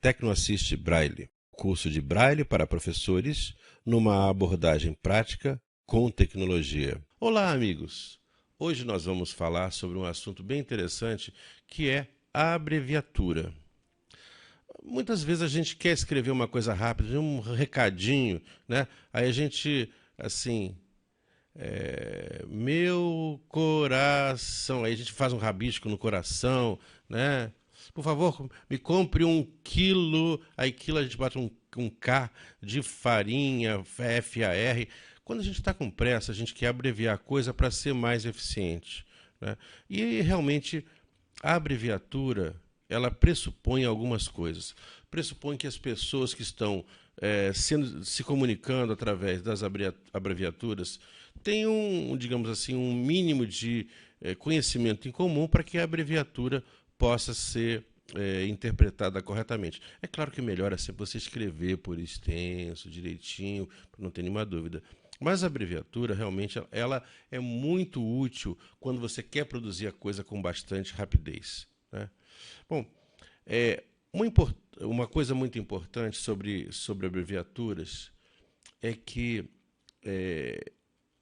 Tecnoassist Braille, curso de Braille para professores, numa abordagem prática com tecnologia. Olá, amigos! Hoje nós vamos falar sobre um assunto bem interessante, que é a abreviatura. Muitas vezes a gente quer escrever uma coisa rápida, um recadinho, né? Aí a gente, assim, meu coração, aí a gente faz um rabisco no coração, né? Por favor, me compre 1 quilo, aí quilo a gente bota um K de farinha, FAR. Quando a gente está com pressa, a gente quer abreviar a coisa para ser mais eficiente, né? E realmente a abreviatura, ela pressupõe algumas coisas. Pressupõe que as pessoas que estão se comunicando através das abreviaturas tenham, digamos assim, um mínimo de conhecimento em comum para que a abreviatura possa ser interpretada corretamente. É claro que melhor é sempre você escrever por extenso, direitinho, para não ter nenhuma dúvida. Mas a abreviatura, realmente, ela é muito útil quando você quer produzir a coisa com bastante rapidez, né? Bom, uma coisa muito importante sobre abreviaturas é que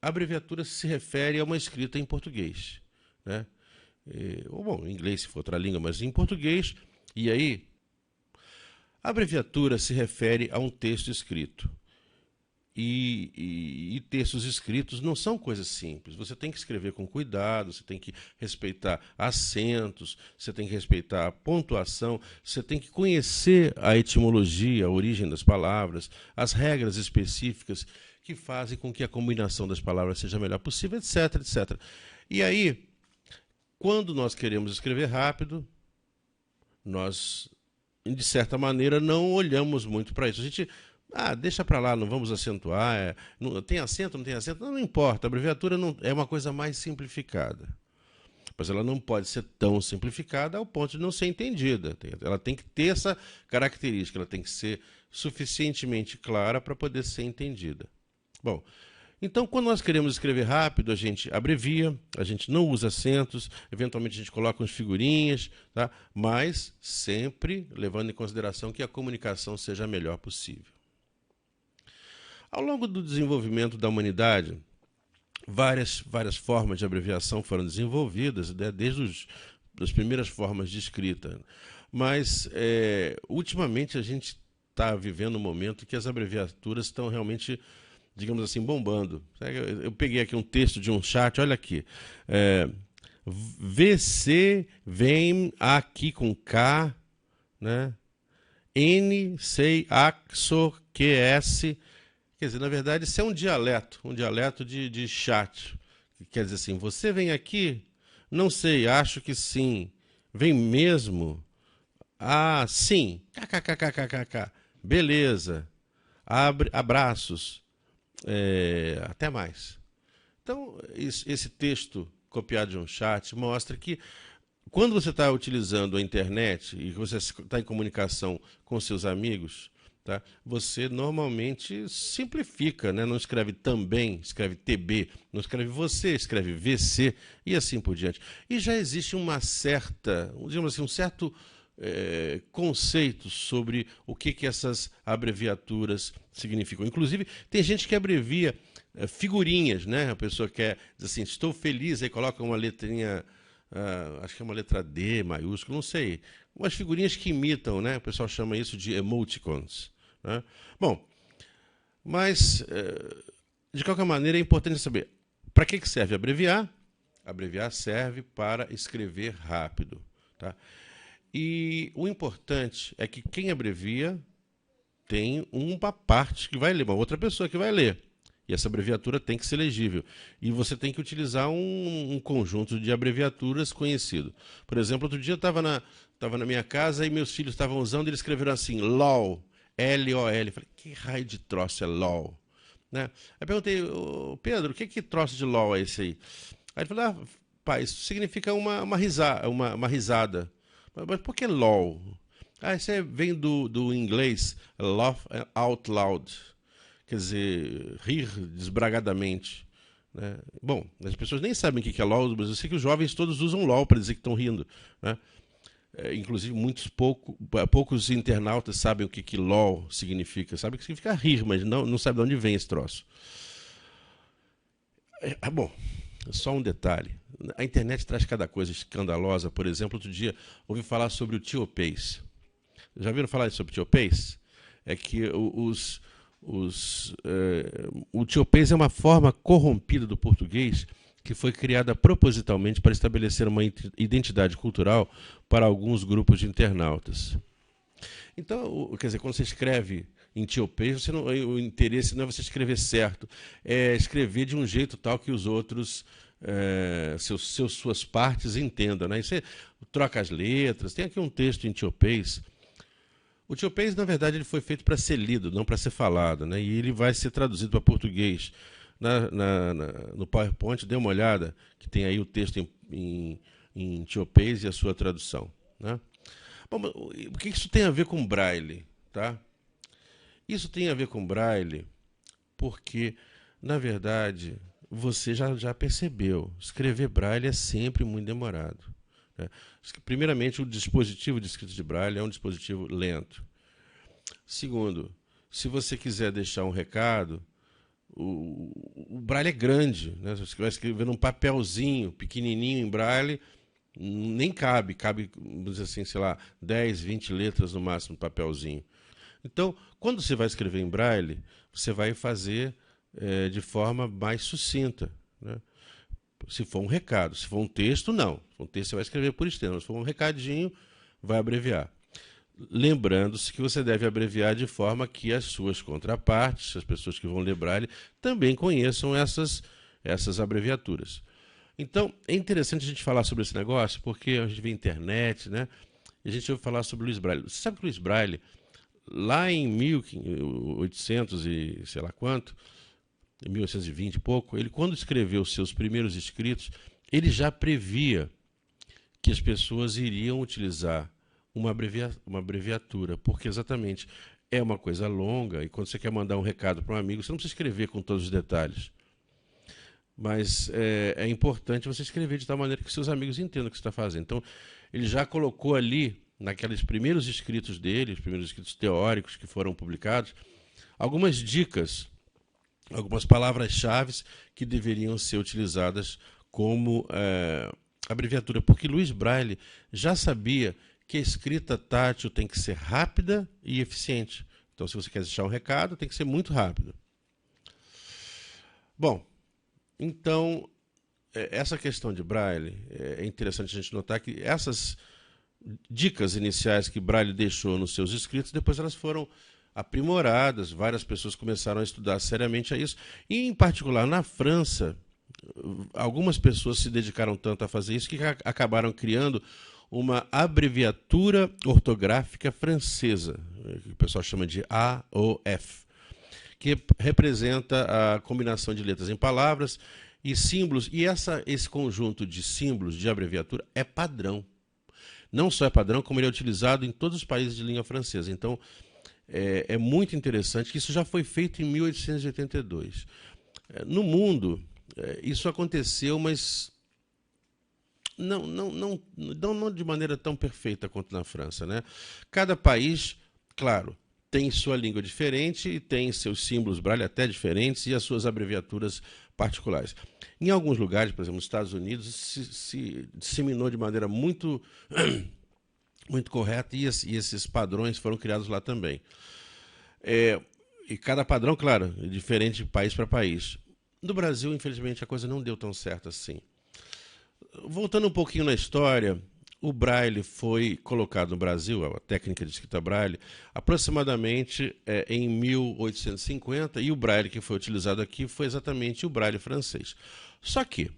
a abreviatura se refere a uma escrita em português, né? Ou, bom, em inglês, se for outra língua, mas em português. E aí, a abreviatura se refere a um texto escrito. E textos escritos não são coisas simples. Você tem que escrever com cuidado, você tem que respeitar acentos, você tem que respeitar a pontuação, você tem que conhecer a etimologia, a origem das palavras, as regras específicas que fazem com que a combinação das palavras seja a melhor possível, etc, etc. E aí, quando nós queremos escrever rápido, nós, de certa maneira, não olhamos muito para isso. A gente deixa para lá, não vamos acentuar. Tem acento, não tem acento? Não importa. A abreviatura é uma coisa mais simplificada. Mas ela não pode ser tão simplificada ao ponto de não ser entendida. Ela tem que ter essa característica, ela tem que ser suficientemente clara para poder ser entendida. Bom, então, quando nós queremos escrever rápido, a gente abrevia, a gente não usa acentos, eventualmente a gente coloca umas figurinhas, tá? Mas sempre levando em consideração que a comunicação seja a melhor possível. Ao longo do desenvolvimento da humanidade, várias formas de abreviação foram desenvolvidas, né, desde as primeiras formas de escrita. Mas, ultimamente, a gente está vivendo um momento que as abreviaturas estão realmente, digamos assim, bombando. Eu peguei aqui um texto de um chat, olha aqui. VC vem aqui com K, né? N, sei, AXO, QS. Quer dizer, na verdade, isso é um dialeto de chat. Quer dizer assim, você vem aqui? Não sei, acho que sim. Vem mesmo? Ah, sim. KKKKKK. Beleza. Abraços. Até mais. Então, esse texto copiado de um chat mostra que quando você está utilizando a internet e você está em comunicação com seus amigos, tá, você normalmente simplifica, né? Não escreve também, escreve TB, não escreve você, escreve VC e assim por diante. E já existe uma certa, digamos assim, um certo conceito sobre o que essas abreviaturas significam. Inclusive, tem gente que abrevia figurinhas, né? A pessoa quer dizer assim, estou feliz, aí coloca uma letrinha, acho que é uma letra D maiúscula, não sei. Umas figurinhas que imitam, né? O pessoal chama isso de emoticons, né? Bom, mas, de qualquer maneira, é importante saber para que serve abreviar. Abreviar serve para escrever rápido, tá? E o importante é que quem abrevia tem uma parte que vai ler, uma outra pessoa que vai ler. E essa abreviatura tem que ser legível. E você tem que utilizar um conjunto de abreviaturas conhecido. Por exemplo, outro dia eu estava na minha casa e meus filhos estavam usando e eles escreveram assim, LOL, L-O-L. Falei, que raio de troço é LOL? Né? Aí perguntei, Pedro, que troço de LOL é esse aí? Aí ele falou, pai, isso significa uma risada. Mas por que LOL? Isso vem do inglês, laugh out loud. Quer dizer, rir desbragadamente, né? Bom, as pessoas nem sabem o que é LOL, mas eu sei que os jovens todos usam LOL para dizer que estão rindo, né? inclusive poucos internautas sabem o que LOL significa. Sabem que significa rir, mas não sabem de onde vem esse troço. Bom, só um detalhe. A internet traz cada coisa escandalosa. Por exemplo, outro dia ouvi falar sobre o tiopês. Já viram falar sobre o tiopês? É que o tiopês é uma forma corrompida do português que foi criada propositalmente para estabelecer uma identidade cultural para alguns grupos de internautas. Então, quer dizer, quando você escreve em tiopês, o interesse não é você escrever certo, é escrever de um jeito tal que os outros, suas partes entendam, né? E você troca as letras, tem aqui um texto em tiopês. O tiopês, na verdade, ele foi feito para ser lido, não para ser falado, né? E ele vai ser traduzido para português. No PowerPoint, dê uma olhada, que tem aí o texto em tiopês e a sua tradução, né? Bom, o que isso tem a ver com Braille? Tá? Isso tem a ver com Braille porque, na verdade, você já percebeu, escrever Braille é sempre muito demorado, né? Primeiramente, o dispositivo de escrita de Braille é um dispositivo lento. Segundo, se você quiser deixar um recado, o Braille é grande, né? Você vai escrever num papelzinho pequenininho em Braille, nem cabe, vamos dizer assim, sei lá, 10, 20 letras no máximo no papelzinho. Então, quando você vai escrever em Braille, você vai fazer de forma mais sucinta, né? Se for um recado, se for um texto, não. Se for um texto, você vai escrever por externo. Se for um recadinho, vai abreviar. Lembrando-se que você deve abreviar de forma que as suas contrapartes, as pessoas que vão ler Braille, também conheçam essas abreviaturas. Então, é interessante a gente falar sobre esse negócio, porque a gente vê internet, né? E a gente ouve falar sobre Luiz Braille. Você sabe que Luiz Braille, lá em 1800 e sei lá quanto, em 1820 e pouco, ele, quando escreveu os seus primeiros escritos, ele já previa que as pessoas iriam utilizar uma abreviatura, porque exatamente é uma coisa longa, e quando você quer mandar um recado para um amigo, você não precisa escrever com todos os detalhes. Mas é importante você escrever de tal maneira que seus amigos entendam o que você está fazendo. Então, ele já colocou ali, naqueles primeiros escritos dele, os primeiros escritos teóricos que foram publicados, algumas dicas, algumas palavras-chave que deveriam ser utilizadas como abreviatura, porque Luiz Braille já sabia que a escrita tátil tem que ser rápida e eficiente. Então, se você quer deixar um recado, tem que ser muito rápido. Bom, então, essa questão de Braille, é interessante a gente notar que essas dicas iniciais que Braille deixou nos seus escritos, depois elas foram aprimoradas, várias pessoas começaram a estudar seriamente a isso, e em particular na França, algumas pessoas se dedicaram tanto a fazer isso que acabaram criando uma abreviatura ortográfica francesa, que o pessoal chama de AOF, que representa a combinação de letras em palavras e símbolos, e esse conjunto de símbolos de abreviatura é padrão. Não só é padrão, como ele é utilizado em todos os países de língua francesa. Então, é muito interessante que isso já foi feito em 1882. No mundo, isso aconteceu, mas não de maneira tão perfeita quanto na França, né? Cada país, claro, tem sua língua diferente e tem seus símbolos Braille até diferentes e as suas abreviaturas particulares. Em alguns lugares, por exemplo, nos Estados Unidos, se disseminou de maneira muito, muito correta e esses padrões foram criados lá também. E cada padrão, claro, é diferente de país para país. No Brasil, infelizmente, a coisa não deu tão certo assim. Voltando um pouquinho na história, o Braille foi colocado no Brasil, a técnica de escrita Braille, aproximadamente em 1850, e o Braille que foi utilizado aqui foi exatamente o Braille francês. Só que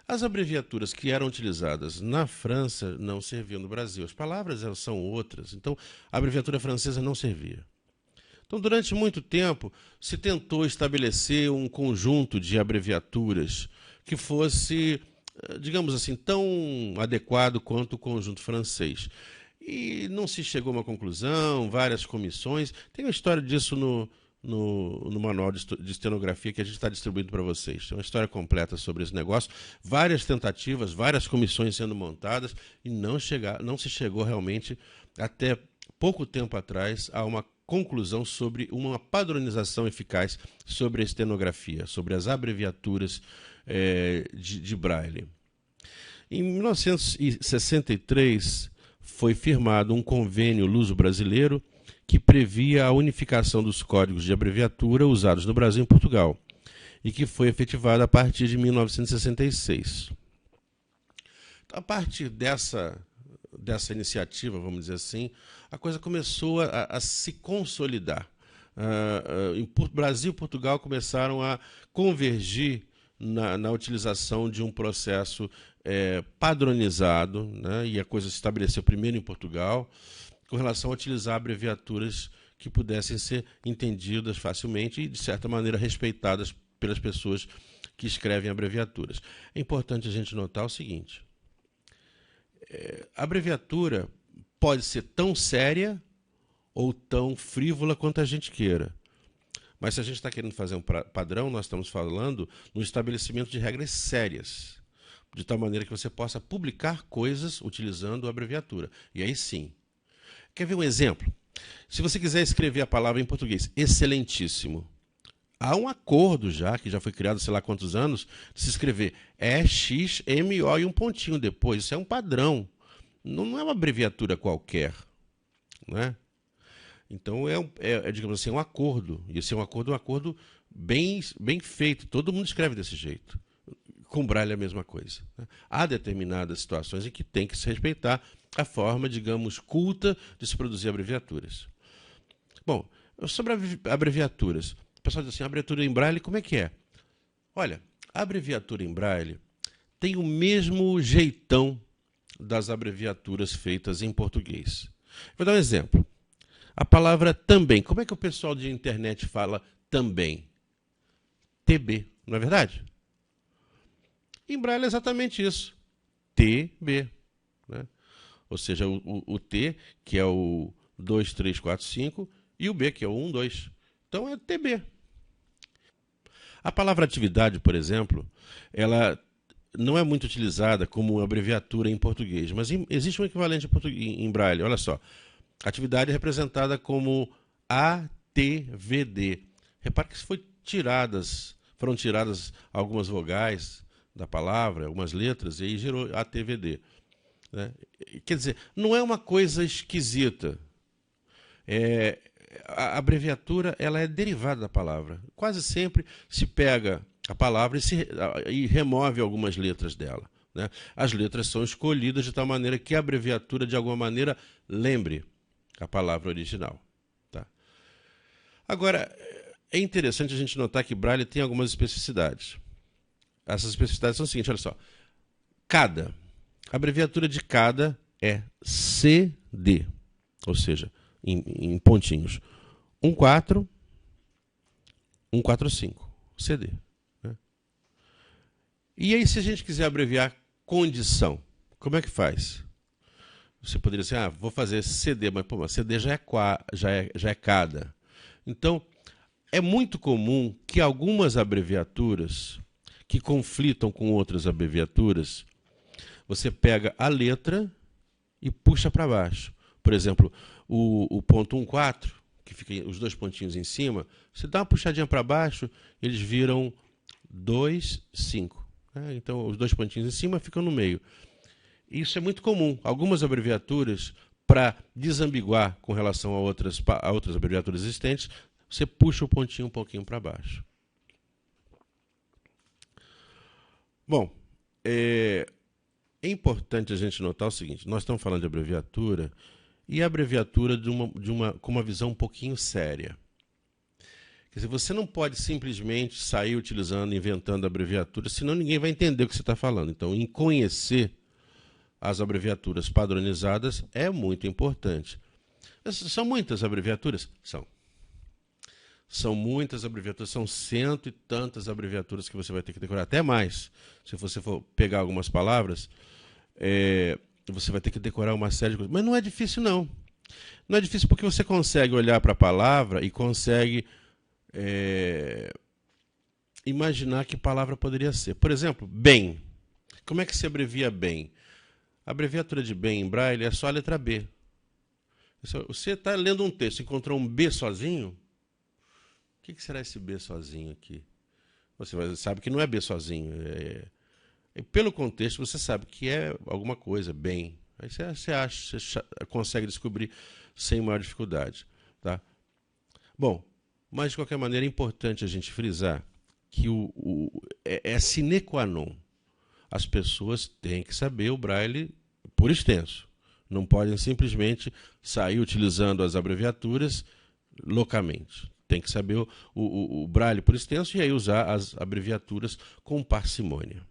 as abreviaturas que eram utilizadas na França não serviam no Brasil. As palavras são outras, então a abreviatura francesa não servia. Então, durante muito tempo, se tentou estabelecer um conjunto de abreviaturas que fosse, digamos assim, tão adequado quanto o conjunto francês. E não se chegou a uma conclusão, várias comissões. Tem uma história disso no manual de estenografia que a gente está distribuindo para vocês. É uma história completa sobre esse negócio, várias tentativas, várias comissões sendo montadas e não se chegou realmente, até pouco tempo atrás, a uma conclusão sobre uma padronização eficaz sobre a estenografia, sobre as abreviaturas de Braille. Em 1963, foi firmado um convênio luso-brasileiro que previa a unificação dos códigos de abreviatura usados no Brasil e em Portugal, e que foi efetivado a partir de 1966. A partir dessa iniciativa, vamos dizer assim, a coisa começou a se consolidar. Em Brasil e Portugal começaram a convergir na utilização de um processo padronizado, né, e a coisa se estabeleceu primeiro em Portugal, com relação a utilizar abreviaturas que pudessem ser entendidas facilmente e, de certa maneira, respeitadas pelas pessoas que escrevem abreviaturas. É importante a gente notar o seguinte: a abreviatura pode ser tão séria ou tão frívola quanto a gente queira. Mas se a gente está querendo fazer um padrão, nós estamos falando no estabelecimento de regras sérias, de tal maneira que você possa publicar coisas utilizando a abreviatura. E aí sim. Quer ver um exemplo? Se você quiser escrever a palavra em português, excelentíssimo, há um acordo já, que já foi criado sei lá quantos anos, de se escrever EXMO e um pontinho depois. Isso é um padrão. Não é uma abreviatura qualquer. Não é? Então, digamos assim, um acordo. E esse é um acordo bem feito. Todo mundo escreve desse jeito. Com Braille é a mesma coisa. Né? Há determinadas situações em que tem que se respeitar a forma, digamos, culta de se produzir abreviaturas. Bom, sobre abreviaturas. O pessoal diz assim, abreviatura em Braille, como é que é? Olha, a abreviatura em Braille tem o mesmo jeitão das abreviaturas feitas em português. Vou dar um exemplo. A palavra também. Como é que o pessoal de internet fala também? TB, não é verdade? Em Braille é exatamente isso. TB. Né? Ou seja, o T, que é o 2, 3, 4, 5, e o B, que é o 1, 2. Então é TB. A palavra atividade, por exemplo, ela não é muito utilizada como abreviatura em português, mas existe um equivalente em Braille. Olha só. Atividade é representada como ATVD. Repare que foram tiradas algumas vogais da palavra, algumas letras, e aí gerou ATVD. Né? Quer dizer, não é uma coisa esquisita. A abreviatura ela é derivada da palavra. Quase sempre se pega a palavra e remove algumas letras dela. Né? As letras são escolhidas de tal maneira que a abreviatura, de alguma maneira, lembre a palavra original. Tá? Agora, é interessante a gente notar que Braille tem algumas especificidades. Essas especificidades são as seguintes, olha só. Cada. A abreviatura de cada é CD, ou seja, em pontinhos. 14, 145, CD. Né? E aí, se a gente quiser abreviar condição, como é que faz? Você poderia dizer, vou fazer CD, mas pô, CD já é cada. Então, é muito comum que algumas abreviaturas que conflitam com outras abreviaturas, você pega a letra e puxa para baixo. Por exemplo, o ponto 14, que fica os dois pontinhos em cima, você dá uma puxadinha para baixo, eles viram 2, 5. Né? Então, os dois pontinhos em cima ficam no meio. Isso é muito comum. Algumas abreviaturas, para desambiguar com relação a outras abreviaturas existentes, você puxa o pontinho um pouquinho para baixo. Bom, é importante a gente notar o seguinte, nós estamos falando de abreviatura, e a abreviatura com uma visão um pouquinho séria. Quer dizer, você não pode simplesmente sair inventando abreviatura, senão ninguém vai entender o que você está falando. Então, em conhecer as abreviaturas padronizadas é muito importante. São muitas abreviaturas? São. São muitas abreviaturas, são cento e tantas abreviaturas que você vai ter que decorar, até mais. Se você for pegar algumas palavras, você vai ter que decorar uma série de coisas. Mas não é difícil, não. Não é difícil porque você consegue olhar para a palavra e consegue imaginar que palavra poderia ser. Por exemplo, bem. Como é que se abrevia bem? A abreviatura de bem em braille é só a letra B. Você está lendo um texto, encontrou um B sozinho? O que será esse B sozinho aqui? Você sabe que não é B sozinho. Pelo contexto, você sabe que é alguma coisa, bem. Aí você consegue descobrir sem maior dificuldade. Tá? Bom, mas de qualquer maneira é importante a gente frisar que é sine qua non. As pessoas têm que saber o braille por extenso. Não podem simplesmente sair utilizando as abreviaturas loucamente. Tem que saber o braille por extenso e aí usar as abreviaturas com parcimônia.